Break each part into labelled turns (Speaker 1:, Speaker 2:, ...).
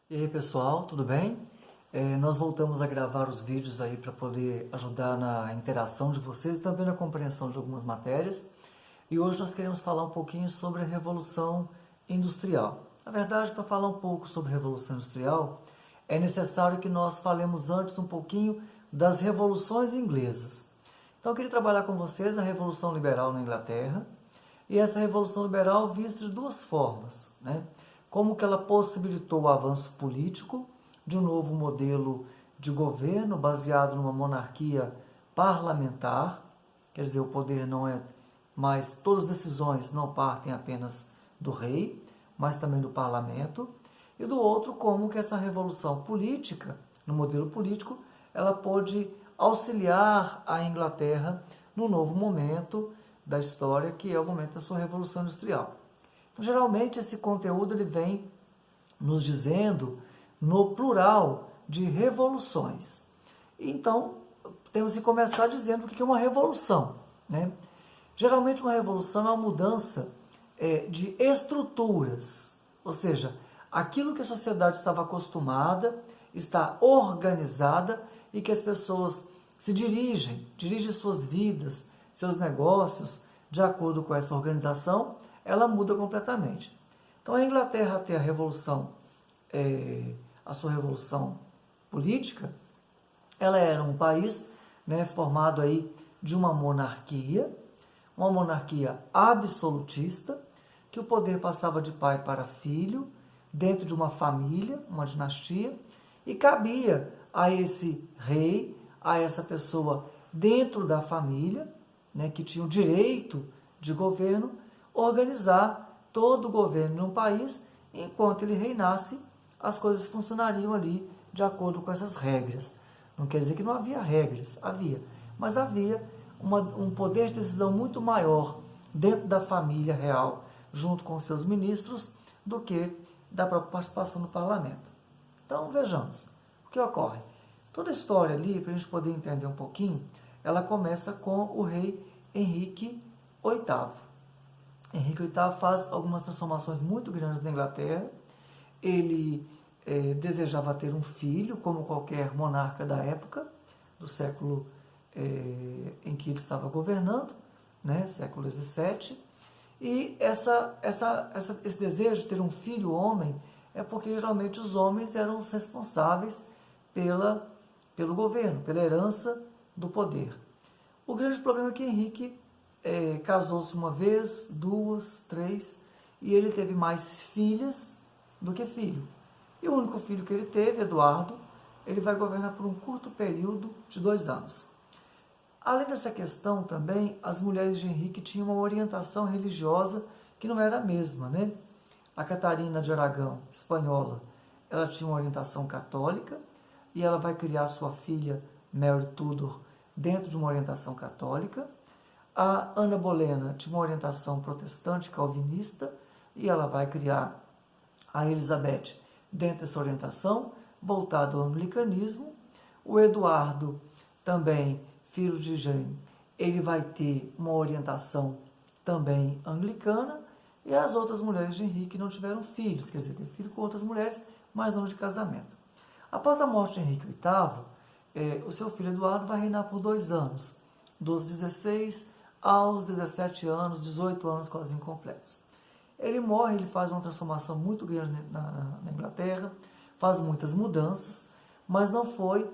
Speaker 1: E aí pessoal, tudo bem? Nós voltamos a gravar os vídeos aí para poder ajudar na interação de vocês e também na compreensão de algumas matérias. E hoje nós queremos falar um pouquinho sobre a Revolução Industrial. Na verdade, para falar um pouco sobre a Revolução Industrial, é necessário que nós falemos antes um pouquinho das revoluções inglesas. Então eu queria trabalhar com vocês a Revolução Liberal na Inglaterra, e essa Revolução Liberal vista de duas formas, né? Como que ela possibilitou o avanço político de um novo modelo de governo baseado numa monarquia parlamentar, quer dizer, o poder não é mais, todas as decisões não partem apenas do rei, mas também do parlamento, e do outro, como que essa revolução política, no modelo político, ela pôde auxiliar a Inglaterra no novo momento da história, que é o momento da sua Revolução Industrial. Então, geralmente, esse conteúdo ele vem nos dizendo no plural de revoluções. Então, temos que começar dizendo o que é uma revolução, né? Geralmente, uma revolução é uma mudança de estruturas, ou seja, aquilo que a sociedade estava acostumada, está organizada e que as pessoas se dirigem suas vidas, seus negócios, de acordo com essa organização, ela muda completamente. Então a Inglaterra até a sua revolução política, ela era um país, né, formado aí de uma monarquia absolutista, que o poder passava de pai para filho, dentro de uma família, uma dinastia, e cabia a esse rei, a essa pessoa dentro da família, né, que tinha o direito de governo, organizar todo o governo de um país, e enquanto ele reinasse, as coisas funcionariam ali de acordo com essas regras. Não quer dizer que não havia regras, havia, mas havia um poder de decisão muito maior dentro da família real, junto com seus ministros, do que da própria participação no parlamento. Então vejamos, o que ocorre? Toda a história ali, para a gente poder entender um pouquinho, ela começa com o rei Henrique VIII. Henrique VIII faz algumas transformações muito grandes na Inglaterra. Ele desejava ter um filho, como qualquer monarca da época, do século em que ele estava governando, né, século XVII. E esse desejo de ter um filho homem é porque geralmente os homens eram os responsáveis pelo governo, pela herança do poder. O grande problema é que Henrique casou-se uma vez, duas, três, e ele teve mais filhas do que filho. E o único filho que ele teve, Eduardo, ele vai governar por um curto período de 2 anos. Além dessa questão também, as mulheres de Henrique tinham uma orientação religiosa que não era a mesma, né? A Catarina de Aragão, espanhola, ela tinha uma orientação católica e ela vai criar sua filha Mary Tudor dentro de uma orientação católica. A Ana Bolena tinha uma orientação protestante calvinista e ela vai criar a Elizabeth dentro dessa orientação, voltada ao anglicanismo. O Eduardo, também filho de Jane, ele vai ter uma orientação também anglicana, e as outras mulheres de Henrique não tiveram filhos, quer dizer, teve filho com outras mulheres, mas não de casamento. Após a morte de Henrique VIII, o seu filho Eduardo vai reinar por 2 anos, dos 16 aos 17 anos, 18 anos quase incompletos. Ele morre, ele faz uma transformação muito grande na Inglaterra, faz muitas mudanças, mas não foi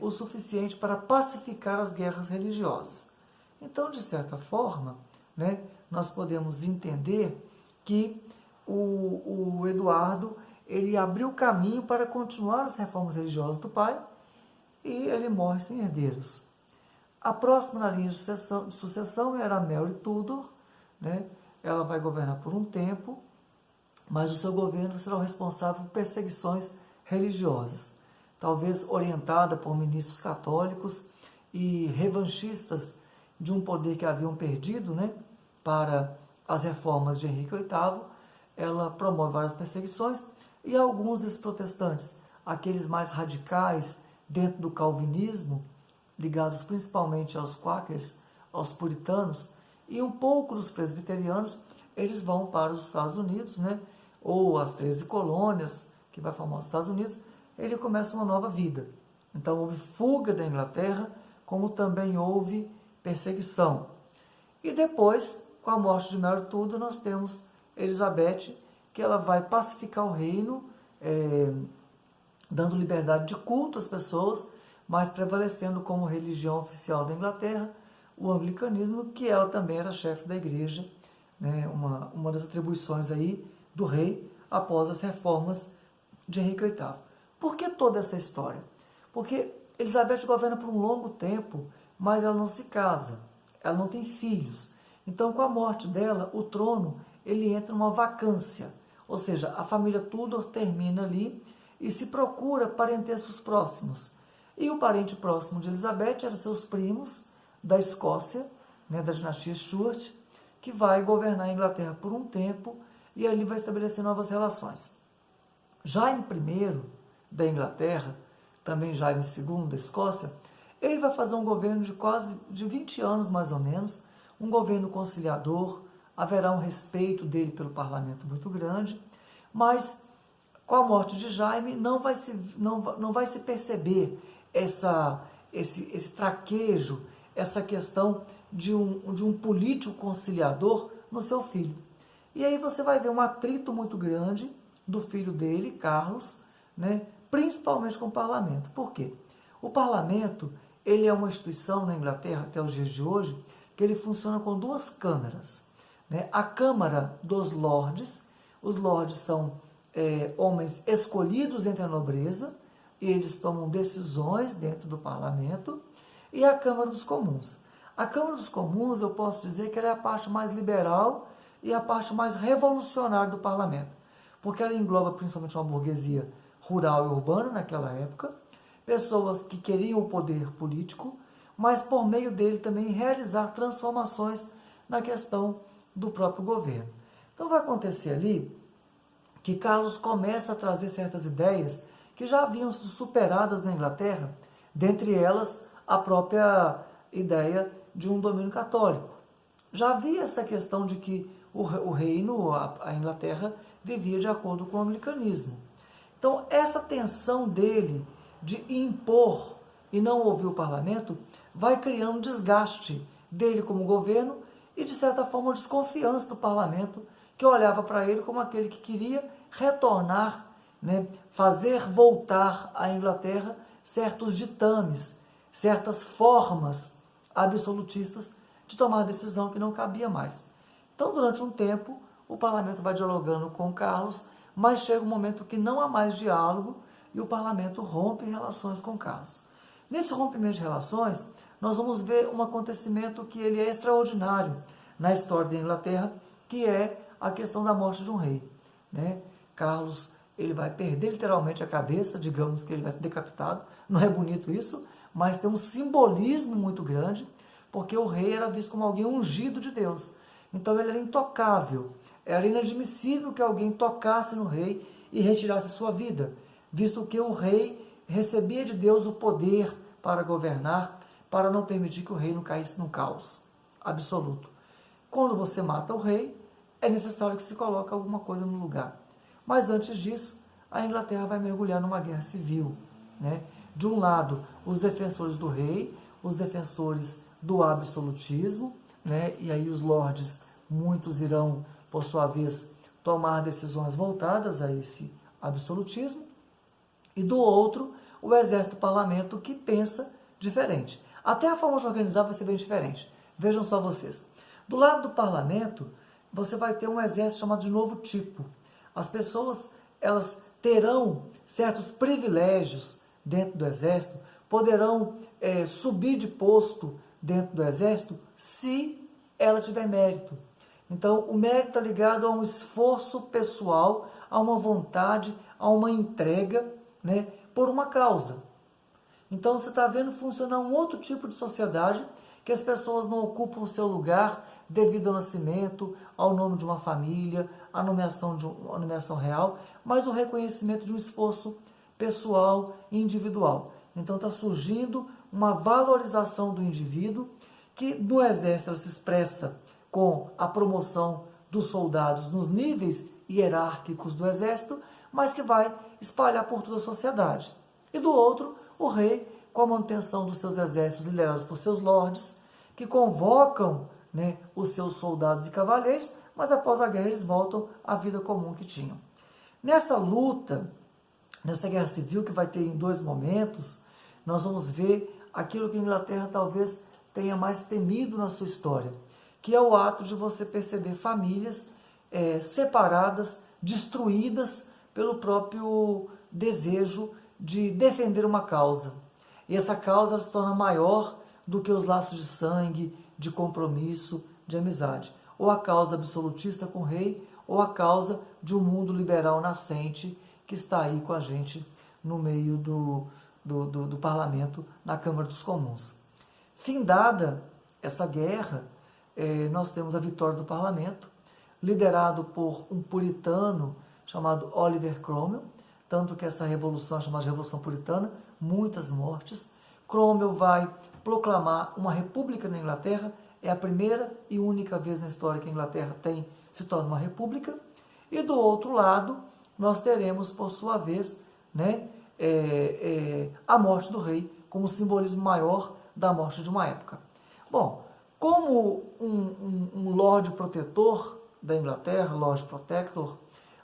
Speaker 1: o suficiente para pacificar as guerras religiosas. Então, de certa forma, né, nós podemos entender que o Eduardo ele abriu caminho para continuar as reformas religiosas do pai, e ele morre sem herdeiros. A próxima na linha de sucessão era a Mary Tudor, né? Ela vai governar por um tempo, mas o seu governo será o responsável por perseguições religiosas, talvez orientada por ministros católicos e revanchistas de um poder que haviam perdido, né, para as reformas de Henrique VIII. Ela promove várias perseguições, e alguns desses protestantes, aqueles mais radicais dentro do calvinismo, ligados principalmente aos quakers, aos puritanos, e um pouco dos presbiterianos, eles vão para os Estados Unidos, né, ou as 13 colônias, que vai formar os Estados Unidos, ele começa uma nova vida. Então houve fuga da Inglaterra, como também houve perseguição. E depois, com a morte de Mary Tudor, nós temos Elizabeth, que ela vai pacificar o reino, dando liberdade de culto às pessoas, mas prevalecendo como religião oficial da Inglaterra o anglicanismo, que ela também era chefe da igreja, né, uma das atribuições aí do rei após as reformas de Henrique VIII. Por que toda essa história? Porque Elizabeth governa por um longo tempo, mas ela não se casa, ela não tem filhos. Então, com a morte dela, o trono ele entra numa vacância, ou seja, a família Tudor termina ali e se procura parentescos próximos. E o parente próximo de Elizabeth eram seus primos da Escócia, né, da dinastia Stuart, que vai governar a Inglaterra por um tempo e ali vai estabelecer novas relações. Jaime I da Inglaterra, também Jaime II da Escócia, ele vai fazer um governo de 20 anos mais ou menos, um governo conciliador, haverá um respeito dele pelo parlamento muito grande, mas com a morte de Jaime não vai se perceber esse traquejo, essa questão de um político conciliador no seu filho. E aí você vai ver um atrito muito grande do filho dele, Carlos, né, principalmente com o parlamento. Por quê? O parlamento ele é uma instituição na Inglaterra até os dias de hoje que ele funciona com duas câmaras, né? A Câmara dos Lordes, os lordes são homens escolhidos entre a nobreza, e eles tomam decisões dentro do parlamento, e a Câmara dos Comuns. A Câmara dos Comuns, eu posso dizer que ela é a parte mais liberal e a parte mais revolucionária do parlamento, porque ela engloba principalmente uma burguesia rural e urbana naquela época, pessoas que queriam o poder político, mas por meio dele também realizar transformações na questão do próprio governo. Então vai acontecer ali que Carlos começa a trazer certas ideias que já haviam sido superadas na Inglaterra, dentre elas a própria ideia de um domínio católico. Já havia essa questão de que o reino, a Inglaterra, vivia de acordo com o anglicanismo. Então essa tensão dele de impor e não ouvir o parlamento vai criando um desgaste dele como governo e, de certa forma, uma desconfiança do parlamento, que olhava para ele como aquele que queria retornar, né, fazer voltar à Inglaterra certos ditames, certas formas absolutistas de tomar decisão que não cabia mais. Então, durante um tempo, o parlamento vai dialogando com Carlos, mas chega um momento que não há mais diálogo e o parlamento rompe relações com Carlos. Nesse rompimento de relações, nós vamos ver um acontecimento que ele é extraordinário na história da Inglaterra, que é a questão da morte de um rei, né? Carlos, ele vai perder literalmente a cabeça, digamos que ele vai ser decapitado, não é bonito isso, mas tem um simbolismo muito grande, porque o rei era visto como alguém ungido de Deus, então ele era intocável, era inadmissível que alguém tocasse no rei e retirasse sua vida, visto que o rei recebia de Deus o poder para governar, para não permitir que o reino caísse num caos absoluto. Quando você mata o rei, é necessário que se coloque alguma coisa no lugar. Mas antes disso, a Inglaterra vai mergulhar numa guerra civil, né? De um lado, os defensores do rei, os defensores do absolutismo, né? E aí os lordes, muitos irão, por sua vez, tomar decisões voltadas a esse absolutismo. E do outro, o exército do parlamento que pensa diferente. Até a forma de organizar vai ser bem diferente. Vejam só vocês. Do lado do parlamento, você vai ter um exército chamado de novo tipo. As pessoas, elas terão certos privilégios dentro do exército, poderão subir de posto dentro do exército se ela tiver mérito. Então, o mérito está ligado a um esforço pessoal, a uma vontade, a uma entrega, né, por uma causa. Então você está vendo funcionar um outro tipo de sociedade, que as pessoas não ocupam o seu lugar devido ao nascimento, ao nome de uma família, à nomeação real, mas o reconhecimento de um esforço pessoal e individual. Então está surgindo uma valorização do indivíduo, que no exército se expressa com a promoção dos soldados nos níveis hierárquicos do exército, mas que vai espalhar por toda a sociedade. E do outro, o rei, com a manutenção dos seus exércitos liderados por seus lordes, que convocam, né, os seus soldados e cavaleiros, mas após a guerra eles voltam à vida comum que tinham. Nessa luta, nessa guerra civil que vai ter em 2 momentos, nós vamos ver aquilo que a Inglaterra talvez tenha mais temido na sua história, que é o ato de você perceber famílias separadas, destruídas pelo próprio desejo de defender uma causa. E essa causa se torna maior do que os laços de sangue, de compromisso, de amizade. Ou a causa absolutista com o rei, ou a causa de um mundo liberal nascente que está aí com a gente no meio do parlamento, na Câmara dos Comuns. Findada essa guerra, nós temos a vitória do parlamento, liderado por um puritano chamado Oliver Cromwell, tanto que essa revolução é chamada de Revolução Puritana, muitas mortes. Cromwell vai proclamar uma república na Inglaterra, é a primeira e única vez na história que a Inglaterra se torna uma república. E do outro lado, nós teremos, por sua vez, né, a morte do rei, como simbolismo maior da morte de uma época. Bom, como um Lorde Protetor da Inglaterra, Lord Protector,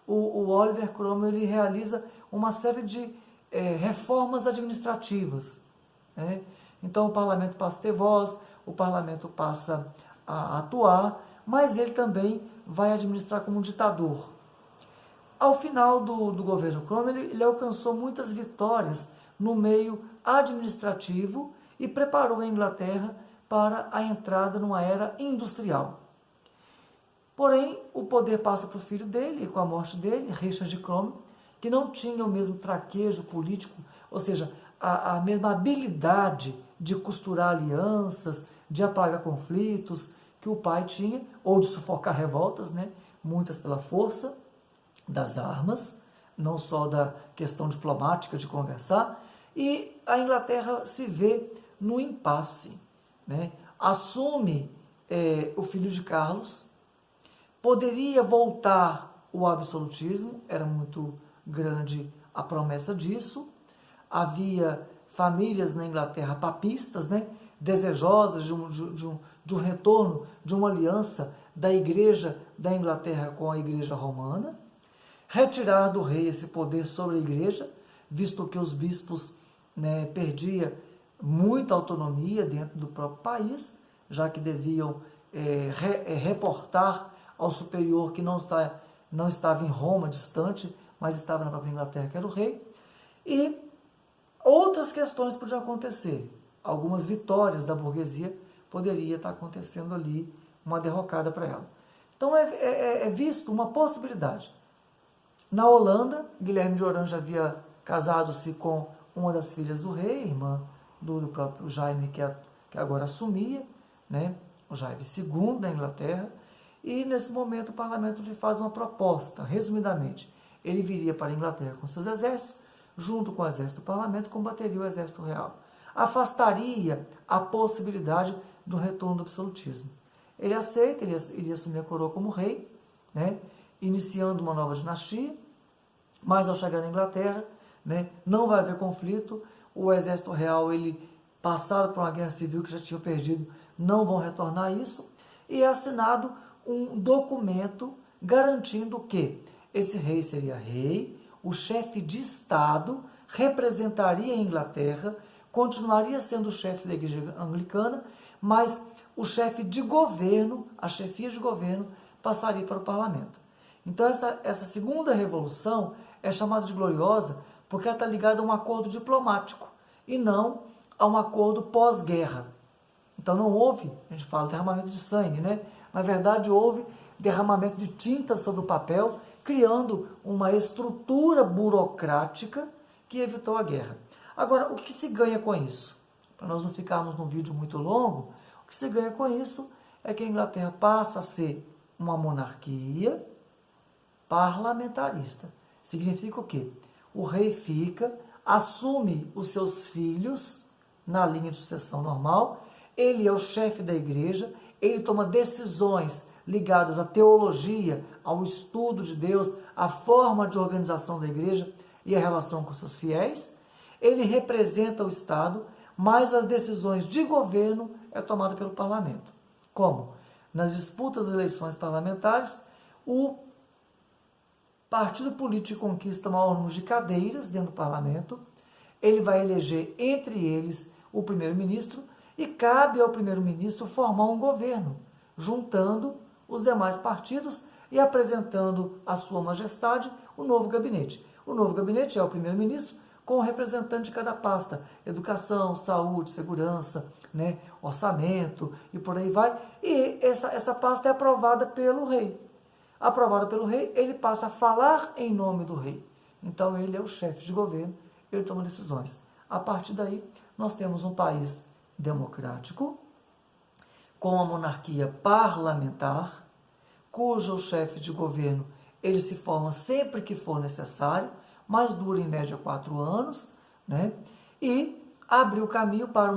Speaker 1: o Oliver Cromwell ele realiza uma série de reformas administrativas, né? Então o parlamento passa a ter voz, o parlamento passa a atuar, mas ele também vai administrar como um ditador. Ao final do governo Cromwell, ele alcançou muitas vitórias no meio administrativo e preparou a Inglaterra para a entrada numa era industrial. Porém, o poder passa para o filho dele, e com a morte dele, Richard Cromwell, que não tinha o mesmo traquejo político, ou seja, a mesma habilidade de costurar alianças, de apagar conflitos que o pai tinha, ou de sufocar revoltas, né? Muitas pela força das armas, não só da questão diplomática de conversar, e a Inglaterra se vê no impasse, né? Assume o filho de Carlos, poderia voltar o absolutismo, era muito grande a promessa disso, havia famílias na Inglaterra papistas, né, desejosas de um retorno, de uma aliança da Igreja da Inglaterra com a Igreja Romana, retirar do rei esse poder sobre a Igreja, visto que os bispos, né, perdiam muita autonomia dentro do próprio país, já que deviam reportar ao superior que não estava em Roma, distante, mas estava na própria Inglaterra, que era o rei. E outras questões podiam acontecer. Algumas vitórias da burguesia poderia estar acontecendo ali, uma derrocada para ela. Então é visto uma possibilidade. Na Holanda, Guilherme de Orange havia casado-se com uma das filhas do rei, irmã do próprio Jaime, que agora assumia, né, o Jaime II da Inglaterra, e nesse momento o parlamento lhe faz uma proposta, resumidamente. Ele viria para a Inglaterra com seus exércitos, junto com o exército do parlamento, combateria o exército real. Afastaria a possibilidade do retorno do absolutismo. Ele aceita, ele iria assumir a coroa como rei, né, iniciando uma nova dinastia, mas ao chegar na Inglaterra, né, não vai haver conflito, o exército real, ele passado por uma guerra civil que já tinha perdido, não vão retornar isso, e é assinado um documento garantindo que esse rei seria rei, o chefe de Estado, representaria a Inglaterra, continuaria sendo o chefe da Igreja Anglicana, mas o chefe de governo, a chefia de governo, passaria para o parlamento. Então essa segunda revolução é chamada de gloriosa porque ela está ligada a um acordo diplomático e não a um acordo pós-guerra. Então não houve, a gente fala, derramamento de sangue, né? Na verdade houve derramamento de tinta sobre o papel, criando uma estrutura burocrática que evitou a guerra. Agora, o que se ganha com isso? Para nós não ficarmos num vídeo muito longo, o que se ganha com isso é que a Inglaterra passa a ser uma monarquia parlamentarista. Significa o quê? O rei fica, assume os seus filhos na linha de sucessão normal, ele é o chefe da igreja, ele toma decisões ligadas à teologia, ao estudo de Deus, à forma de organização da igreja e a relação com seus fiéis. Ele representa o Estado, mas as decisões de governo é tomada pelo parlamento. Como? Nas disputas das eleições parlamentares, o partido político conquista maior número de cadeiras dentro do parlamento, ele vai eleger entre eles o primeiro-ministro e cabe ao primeiro-ministro formar um governo, juntando os demais partidos e apresentando à sua majestade o novo gabinete. O novo gabinete é o primeiro-ministro com o representante de cada pasta, educação, saúde, segurança, né, orçamento e por aí vai. E essa pasta é aprovada pelo rei. Aprovada pelo rei, ele passa a falar em nome do rei. Então ele é o chefe de governo, ele toma decisões. A partir daí, nós temos um país democrático, com a monarquia parlamentar, cujo chefe de governo ele se forma sempre que for necessário, mas dura em média 4 anos, né? E abre o caminho para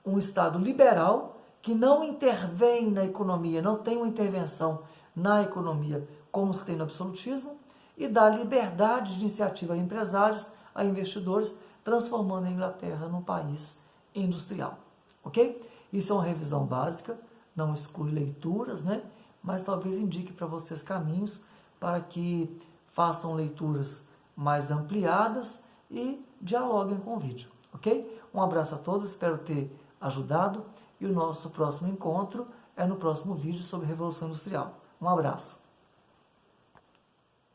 Speaker 1: um Estado liberal que não intervém na economia, não tem uma intervenção na economia como se tem no absolutismo, e dá liberdade de iniciativa a empresários, a investidores, transformando a Inglaterra num país industrial. Ok? Isso é uma revisão básica, não exclui leituras, né? Mas talvez indique para vocês caminhos para que façam leituras mais ampliadas e dialoguem com o vídeo, ok? Um abraço a todos, espero ter ajudado e o nosso próximo encontro é no próximo vídeo sobre Revolução Industrial. Um abraço.